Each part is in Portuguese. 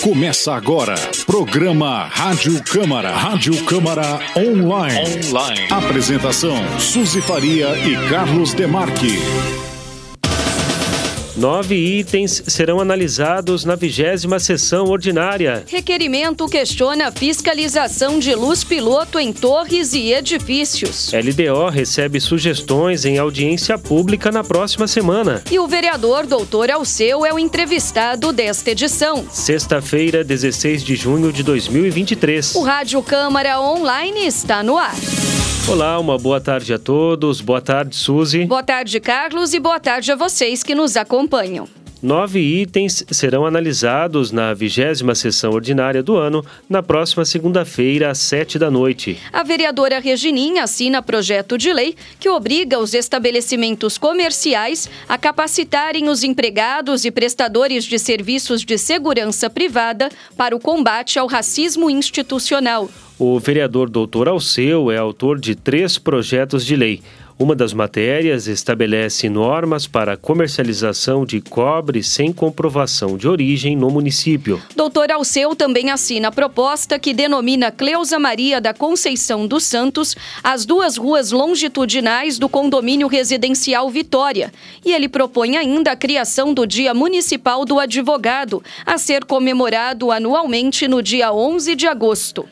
Começa agora, programa Rádio Câmara. Rádio Câmara Online. Apresentação, Suzy Faria e Carlos Demarque. 9 itens serão analisados na 20ª sessão ordinária. Requerimento questiona a fiscalização de luz piloto em torres e edifícios. LDO recebe sugestões em audiência pública na próxima semana. E o vereador Doutor Alceu é o entrevistado desta edição. Sexta-feira, 16 de junho de 2023. O Rádio Câmara Online está no ar. Olá, uma boa tarde a todos. Boa tarde, Suzy. Boa tarde, Carlos, e boa tarde a vocês que nos acompanham. 9 itens serão analisados na 20ª sessão ordinária do ano, na próxima segunda-feira, às 19h. A vereadora Regininha assina projeto de lei que obriga os estabelecimentos comerciais a capacitarem os empregados e prestadores de serviços de segurança privada para o combate ao racismo institucional. O vereador Doutor Alceu é autor de 3 projetos de lei. Uma das matérias estabelece normas para a comercialização de cobre sem comprovação de origem no município. Doutor Alceu também assina a proposta que denomina Cleusa Maria da Conceição dos Santos as 2 ruas longitudinais do condomínio residencial Vitória. E ele propõe ainda a criação do Dia Municipal do Advogado, a ser comemorado anualmente no dia 11 de agosto.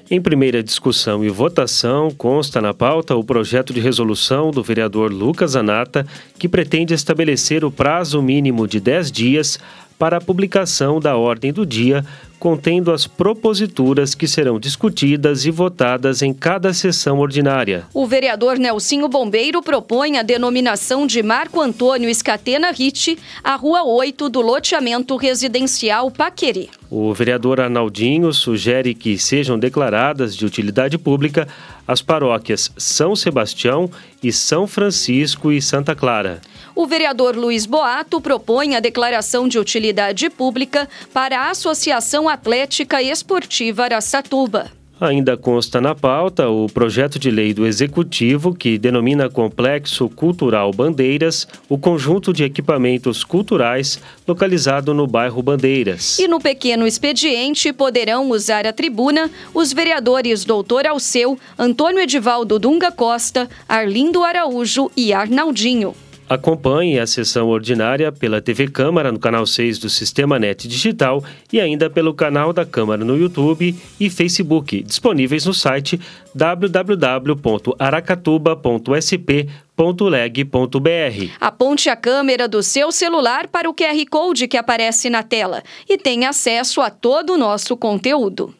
Em primeira discussão e votação, consta na pauta o projeto de resolução do vereador Lucas Zanata, que pretende estabelecer o prazo mínimo de 10 dias para a publicação da ordem do dia, contendo as proposituras que serão discutidas e votadas em cada sessão ordinária. O vereador Nelsinho Bombeiro propõe a denominação de Marco Antônio Escatena Ritt à Rua 8 do loteamento residencial Paqueri. O vereador Arnaldinho sugere que sejam declaradas de utilidade pública as paróquias São Sebastião e São Francisco e Santa Clara. O vereador Luiz Boato propõe a declaração de utilidade pública para a Associação Atlética Esportiva Araçatuba. Ainda consta na pauta o projeto de lei do Executivo que denomina Complexo Cultural Bandeiras o conjunto de equipamentos culturais localizado no bairro Bandeiras. E no pequeno expediente poderão usar a tribuna os vereadores Doutor Alceu, Antônio Edivaldo Dunga Costa, Arlindo Araújo e Arnaldinho. Acompanhe a sessão ordinária pela TV Câmara no canal 6 do Sistema NET Digital e ainda pelo canal da Câmara no YouTube e Facebook, disponíveis no site www.aracatuba.sp.leg.br. Aponte a câmera do seu celular para o QR Code que aparece na tela e tenha acesso a todo o nosso conteúdo.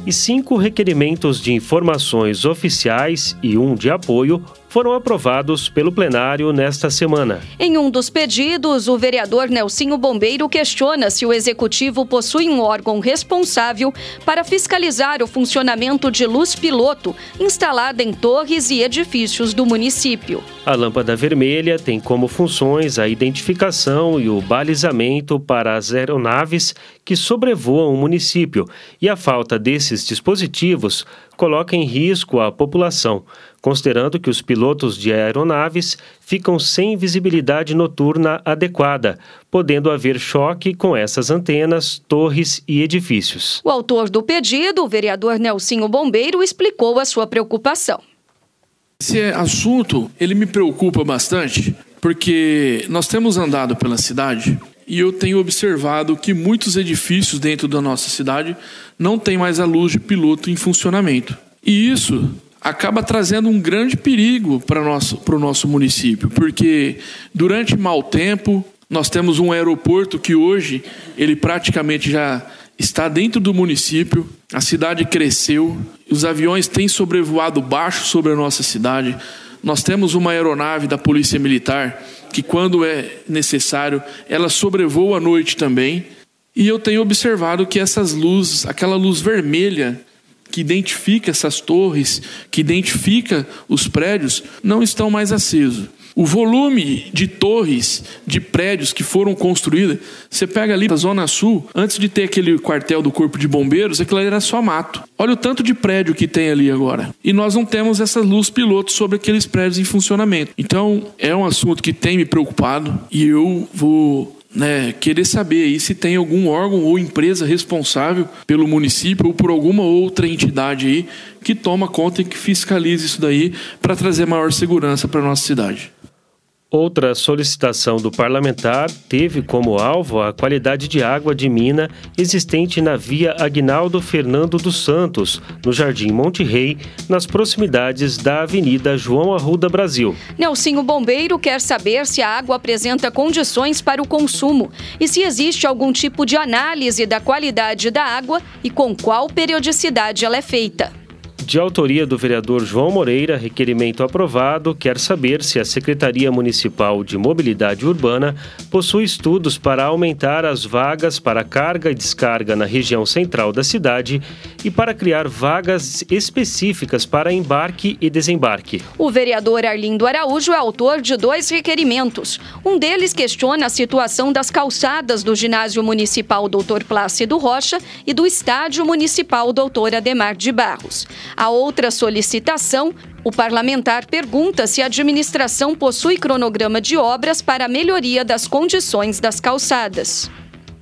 E 5 requerimentos de informações oficiais e 1 de apoio foram aprovados pelo plenário nesta semana. Em um dos pedidos, o vereador Nelsinho Bombeiro questiona se o Executivo possui um órgão responsável para fiscalizar o funcionamento de luz piloto instalada em torres e edifícios do município. A lâmpada vermelha tem como funções a identificação e o balizamento para as aeronaves que sobrevoam o município, e a falta desses dispositivos coloca em risco a população, considerando que os pilotos de aeronaves ficam sem visibilidade noturna adequada, podendo haver choque com essas antenas, torres e edifícios. O autor do pedido, o vereador Nelsinho Bombeiro, explicou a sua preocupação. Esse assunto, ele me preocupa bastante, porque nós temos andado pela cidade e eu tenho observado que muitos edifícios dentro da nossa cidade não têm mais a luz de piloto em funcionamento. E isso acaba trazendo um grande perigo para o nosso município, porque durante mau tempo nós temos um aeroporto que hoje ele praticamente já está dentro do município, a cidade cresceu, os aviões têm sobrevoado baixo sobre a nossa cidade, nós temos uma aeronave da Polícia Militar que, quando é necessário, ela sobrevoa à noite também, e eu tenho observado que essas luzes, aquela luz vermelha que identifica essas torres, que identifica os prédios, não estão mais acesos. O volume de torres, de prédios que foram construídas, você pega ali na Zona Sul, antes de ter aquele quartel do Corpo de Bombeiros, aquilo ali era só mato. Olha o tanto de prédio que tem ali agora. E nós não temos essa luz piloto sobre aqueles prédios em funcionamento. Então, é um assunto que tem me preocupado e eu vou querer saber aí se tem algum órgão ou empresa responsável pelo município ou por alguma outra entidade aí que toma conta e que fiscalize isso daí para trazer maior segurança para a nossa cidade. Outra solicitação do parlamentar teve como alvo a qualidade de água de mina existente na via Aguinaldo Fernando dos Santos, no Jardim Monte Rei, nas proximidades da Avenida João Arruda Brasil. Nelsinho Bombeiro quer saber se a água apresenta condições para o consumo e se existe algum tipo de análise da qualidade da água e com qual periodicidade ela é feita. De autoria do vereador João Moreira, requerimento aprovado, quer saber se a Secretaria Municipal de Mobilidade Urbana possui estudos para aumentar as vagas para carga e descarga na região central da cidade e para criar vagas específicas para embarque e desembarque. O vereador Arlindo Araújo é autor de 2 requerimentos. Um deles questiona a situação das calçadas do Ginásio Municipal Dr. Plácido Rocha e do Estádio Municipal Dr. Ademar de Barros. A outra solicitação, o parlamentar pergunta se a administração possui cronograma de obras para a melhoria das condições das calçadas.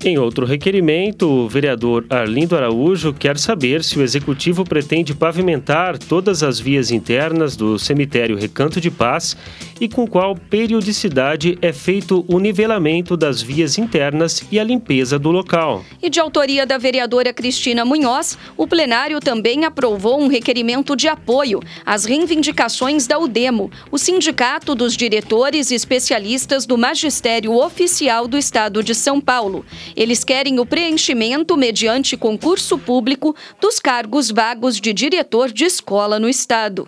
Em outro requerimento, o vereador Arlindo Araújo quer saber se o executivo pretende pavimentar todas as vias internas do cemitério Recanto de Paz e com qual periodicidade é feito o nivelamento das vias internas e a limpeza do local. E de autoria da vereadora Cristina Munhoz, o plenário também aprovou um requerimento de apoio às reivindicações da UDEMO, o Sindicato dos Diretores e Especialistas do Magistério Oficial do Estado de São Paulo. Eles querem o preenchimento, mediante concurso público, dos cargos vagos de diretor de escola no Estado.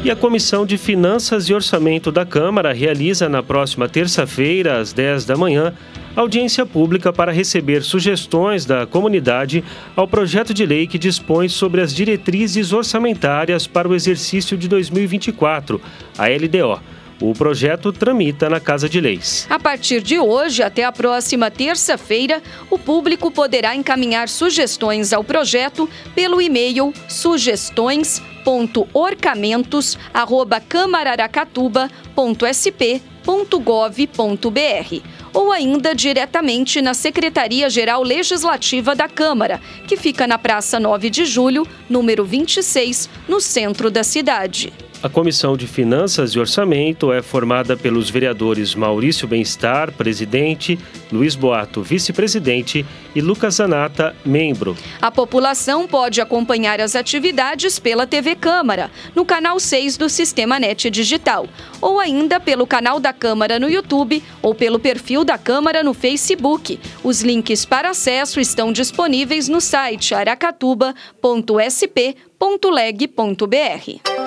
E a Comissão de Finanças e Orçamento da Câmara realiza na próxima terça-feira, às 10 da manhã, audiência pública para receber sugestões da comunidade ao projeto de lei que dispõe sobre as diretrizes orçamentárias para o exercício de 2024, a LDO. O projeto tramita na Casa de Leis. A partir de hoje até a próxima terça-feira, o público poderá encaminhar sugestões ao projeto pelo e-mail sugestões.orçamentos@camararacatuba.sp.gov.br ou ainda diretamente na Secretaria-Geral Legislativa da Câmara, que fica na Praça 9 de Julho, número 26, no centro da cidade. A Comissão de Finanças e Orçamento é formada pelos vereadores Maurício Bem-Estar, presidente, Luiz Boato, vice-presidente e Lucas Zanata, membro. A população pode acompanhar as atividades pela TV Câmara, no canal 6 do Sistema NET Digital, ou ainda pelo canal da Câmara no YouTube ou pelo perfil da Câmara no Facebook. Os links para acesso estão disponíveis no site aracatuba.sp.leg.br.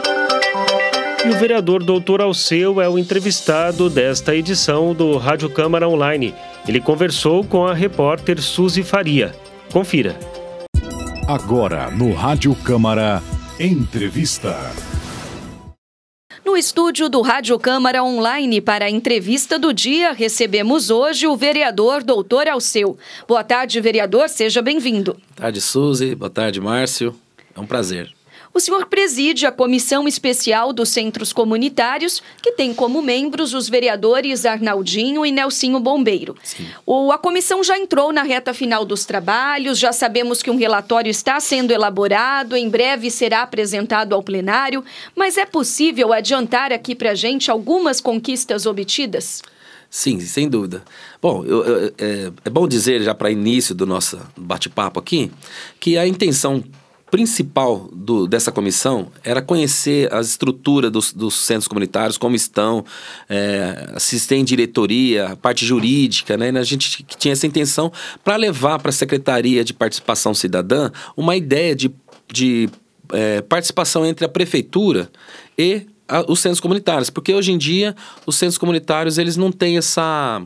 E o vereador Doutor Alceu é o entrevistado desta edição do Rádio Câmara Online. Ele conversou com a repórter Suzy Faria. Confira. Agora no Rádio Câmara, entrevista. No estúdio do Rádio Câmara Online para a entrevista do dia, recebemos hoje o vereador Doutor Alceu. Boa tarde, vereador, seja bem-vindo. Boa tarde, Suzy. Boa tarde, Márcio. É um prazer. O senhor preside a Comissão Especial dos Centros Comunitários, que tem como membros os vereadores Arnaldinho e Nelsinho Bombeiro. A comissão já entrou na reta final dos trabalhos, já sabemos que um relatório está sendo elaborado, em breve será apresentado ao plenário, mas é possível adiantar aqui para a gente algumas conquistas obtidas? Sim, sem dúvida. Bom, é bom dizer já para início do nosso bate-papo aqui, que a intenção principal dessa comissão era conhecer a estrutura dos centros comunitários, como estão, se tem diretoria, a parte jurídica, né? A gente tinha essa intenção para levar para a Secretaria de Participação Cidadã uma ideia de participação entre a Prefeitura e os centros comunitários, porque hoje em dia os centros comunitários eles não têm essa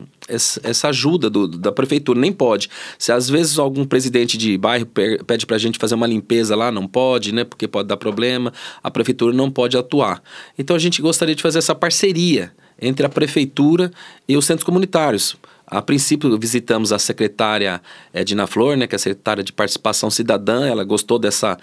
ajuda da prefeitura, nem pode. Se às vezes algum presidente de bairro pede pra gente fazer uma limpeza lá, não pode, né, porque pode dar problema, a prefeitura não pode atuar. Então a gente gostaria de fazer essa parceria entre a prefeitura e os centros comunitários. A princípio, visitamos a secretária Edna Flor, né, que é a secretária de Participação Cidadã. Ela gostou dessa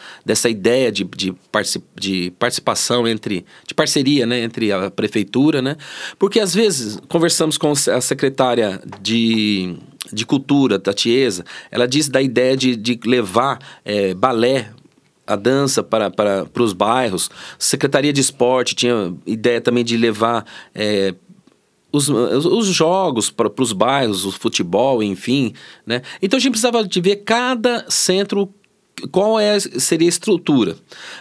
ideia de participação, de parceria, né, entre a prefeitura, né? Porque, às vezes, conversamos com a secretária de Cultura, Tatiesa. Ela disse da ideia de levar balé, a dança para os bairros. Secretaria de Esporte tinha ideia também de levar os jogos para os bairros, o futebol, enfim, né? Então a gente precisava de ver cada centro, qual seria a estrutura.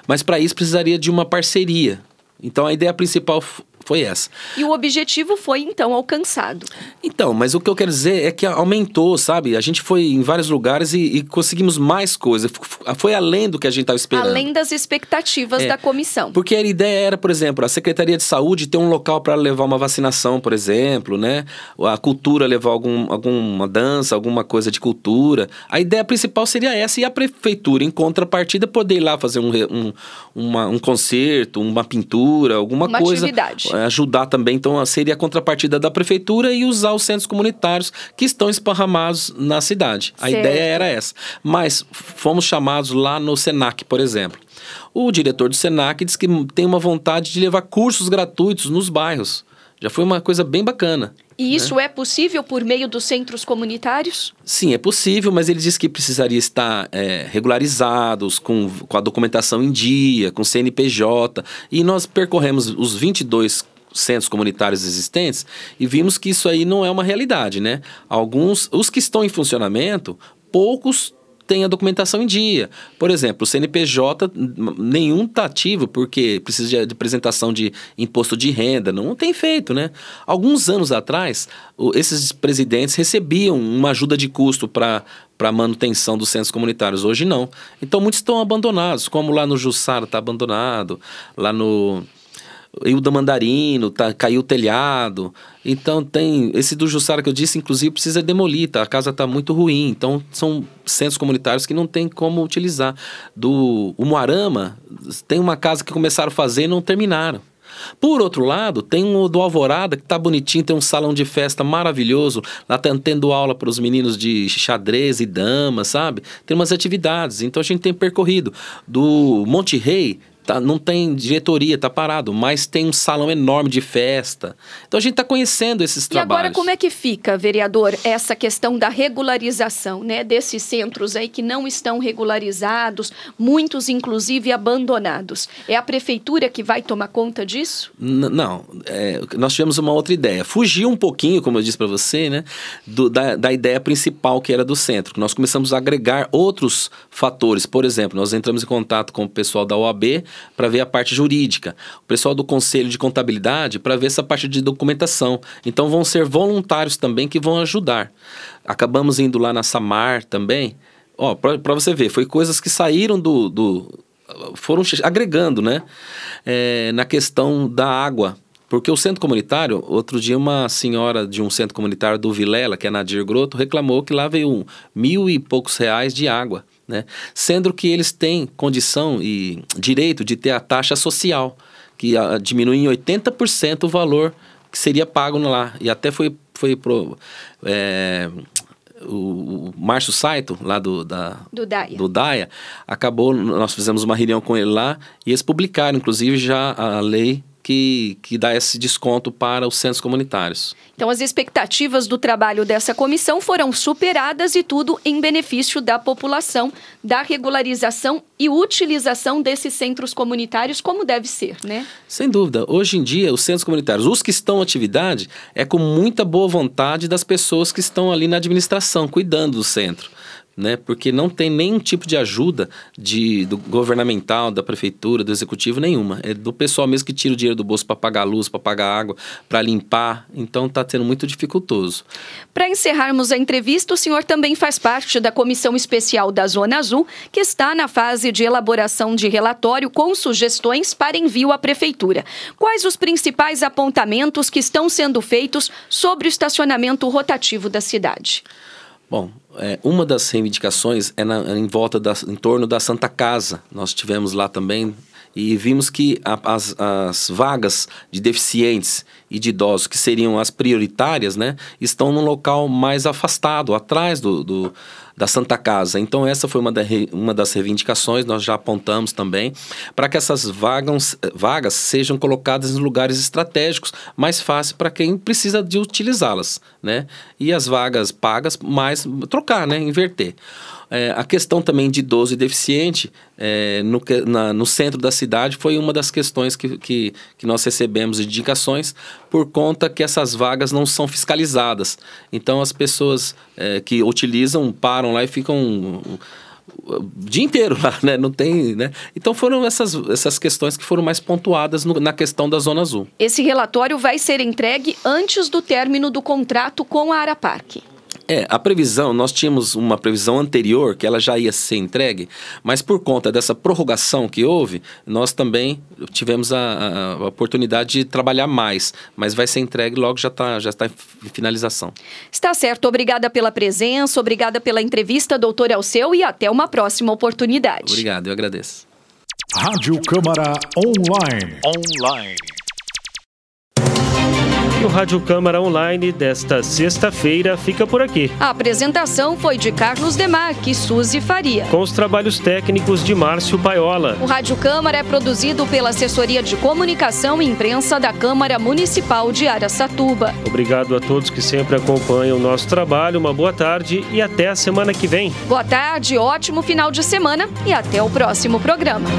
Mas para isso precisaria de uma parceria. Então a ideia principal foi essa. E o objetivo foi, então, alcançado. Então, mas o que eu quero dizer é que aumentou, sabe? A gente foi em vários lugares e conseguimos mais coisas. Foi além do que a gente estava esperando. Além das expectativas da comissão. Porque a ideia era, por exemplo, a Secretaria de Saúde ter um local para levar uma vacinação, por exemplo, né? A cultura levar alguma dança, alguma coisa de cultura. A ideia principal seria essa. E a prefeitura, em contrapartida, poder ir lá fazer um concerto, uma pintura, alguma coisa. Uma atividade. Ajudar também, então seria a contrapartida da prefeitura e usar os centros comunitários que estão esparramados na cidade. A ideia era essa. Mas fomos chamados lá no Senac, por exemplo. O diretor do Senac disse que tem uma vontade de levar cursos gratuitos nos bairros. Já foi uma coisa bem bacana. E isso é possível por meio dos centros comunitários? Sim, é possível, mas ele disse que precisaria estar regularizados, com a documentação em dia, com CNPJ. E nós percorremos os 22 centros comunitários existentes e vimos que isso aí não é uma realidade, né? Os que estão em funcionamento, poucos tem a documentação em dia. Por exemplo, o CNPJ, nenhum está ativo porque precisa de apresentação de imposto de renda. Não tem feito, né? Alguns anos atrás, esses presidentes recebiam uma ajuda de custo para a manutenção dos centros comunitários. Hoje não. Então, muitos estão abandonados, como lá no Jussara está abandonado, lá no Ilda Mandarino, caiu o telhado. Então tem esse do Jussara que eu disse, inclusive precisa demolir, a casa está muito ruim. Então são centros comunitários que não tem como utilizar. O Moarama tem uma casa que começaram a fazer e não terminaram. Por outro lado, tem o do Alvorada, que está bonitinho, tem um salão de festa maravilhoso, lá está tendo aula para os meninos de xadrez e damas, sabe? Tem umas atividades, então a gente tem percorrido. Do Monte Rei, não tem diretoria, está parado, mas tem um salão enorme de festa. Então a gente está conhecendo esses trabalhos. E agora como é que fica, vereador, essa questão da regularização, né, desses centros aí que não estão regularizados, muitos inclusive abandonados? É a prefeitura que vai tomar conta disso? Não, nós tivemos uma outra ideia. Fugiu um pouquinho, como eu disse para você, né, da ideia principal que era do centro. Nós começamos a agregar outros fatores. Por exemplo, nós entramos em contato com o pessoal da OAB para ver a parte jurídica, o pessoal do Conselho de Contabilidade para ver essa parte de documentação. Então vão ser voluntários também que vão ajudar. Acabamos indo lá na Samar também. Para você ver, foi coisas que saíram foram agregando, né? Na questão da água. Porque o centro comunitário, outro dia uma senhora de um centro comunitário do Vilela, que é Nadir Grotto, reclamou que lá veio 1.000 e poucos reais de água, né? Sendo que eles têm condição e direito de ter a taxa social, que diminui em 80% o valor que seria pago lá. E até foi o Márcio Saito, lá do DAIA, nós fizemos uma reunião com ele lá e eles publicaram, inclusive, já a lei que dá esse desconto para os centros comunitários. Então, as expectativas do trabalho dessa comissão foram superadas e tudo em benefício da população, da regularização e utilização desses centros comunitários como deve ser, né? Sem dúvida. Hoje em dia, os centros comunitários, os que estão em atividade, é com muita boa vontade das pessoas que estão ali na administração, cuidando do centro. Né? Porque não tem nenhum tipo de ajuda do governamental, da prefeitura, do executivo, nenhuma. É do pessoal mesmo que tira o dinheiro do bolso para pagar a luz, para pagar a água, para limpar. Então está sendo muito dificultoso. Para encerrarmos a entrevista, o senhor também faz parte da Comissão Especial da Zona Azul, que está na fase de elaboração de relatório com sugestões para envio à prefeitura. Quais os principais apontamentos que estão sendo feitos sobre o estacionamento rotativo da cidade? Bom, uma das reivindicações é em torno da Santa Casa. Nós tivemos lá também e vimos que as vagas de deficientes e de idosos, que seriam as prioritárias, né, estão num local mais afastado, atrás da Santa Casa. Então essa foi uma das reivindicações, nós já apontamos também, para que essas vagas sejam colocadas em lugares estratégicos, mais fácil para quem precisa de utilizá-las, né? E as vagas pagas, mais trocar, né? Inverter. A questão também de idoso e deficiente no centro da cidade foi uma das questões que nós recebemos indicações, por conta que essas vagas não são fiscalizadas. Então as pessoas que utilizam param lá e ficam o dia inteiro lá, né? Não tem, né? Então foram essas questões que foram mais pontuadas na questão da Zona Azul. Esse relatório vai ser entregue antes do término do contrato com a Araparque. A previsão, nós tínhamos uma previsão anterior que ela já ia ser entregue, mas por conta dessa prorrogação que houve, nós também tivemos a oportunidade de trabalhar mais, mas vai ser entregue logo, já está em finalização. Está certo, obrigada pela presença, obrigada pela entrevista, doutor Alceu, e até uma próxima oportunidade. Obrigado, eu agradeço. Rádio Câmara Online. O Rádio Câmara Online desta sexta-feira fica por aqui. A apresentação foi de Carlos Demarque e Suzy Faria, com os trabalhos técnicos de Márcio Paiola. O Rádio Câmara é produzido pela Assessoria de Comunicação e Imprensa da Câmara Municipal de Araçatuba. Obrigado a todos que sempre acompanham o nosso trabalho. Uma boa tarde e até a semana que vem. Boa tarde, ótimo final de semana e até o próximo programa.